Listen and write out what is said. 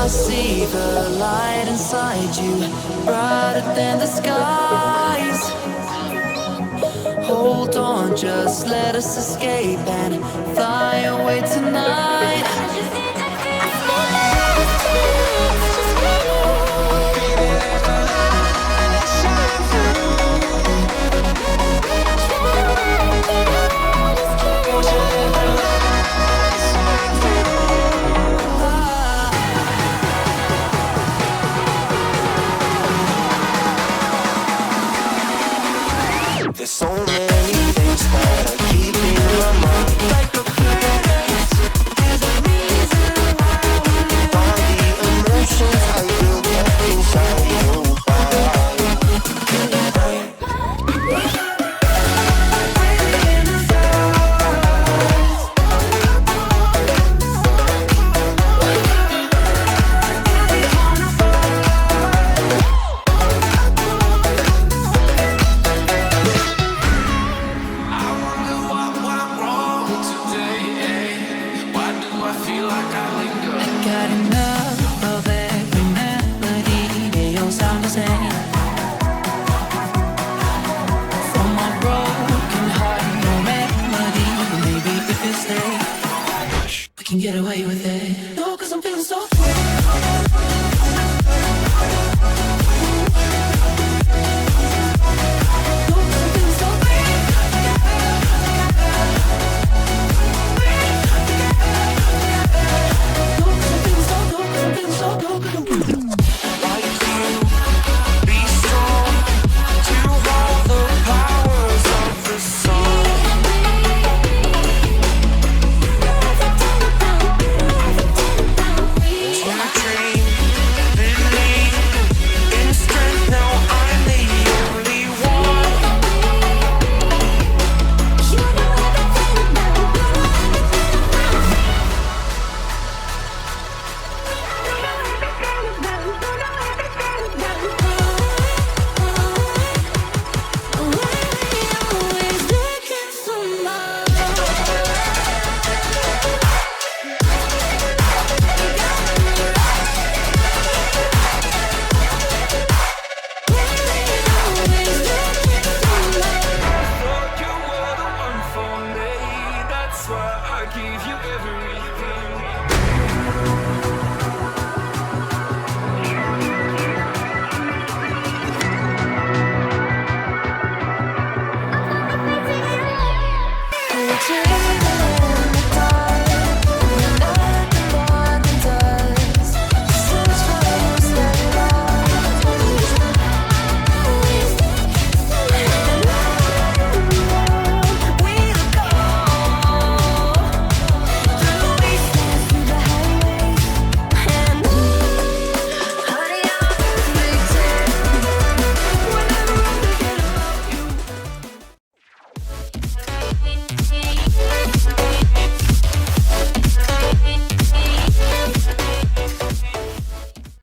I see the light inside you, brighter than the skies. Hold on, just let us escape and fly away tonight. There's so many things that I keep in my mind. Like the past, there's a reason why we live. All the emotions I built up inside you. Got enough of every melody, they all sound the same. From my broken heart, no remedy. Maybe if you stay, we can get away with it. No, 'cause I'm feeling so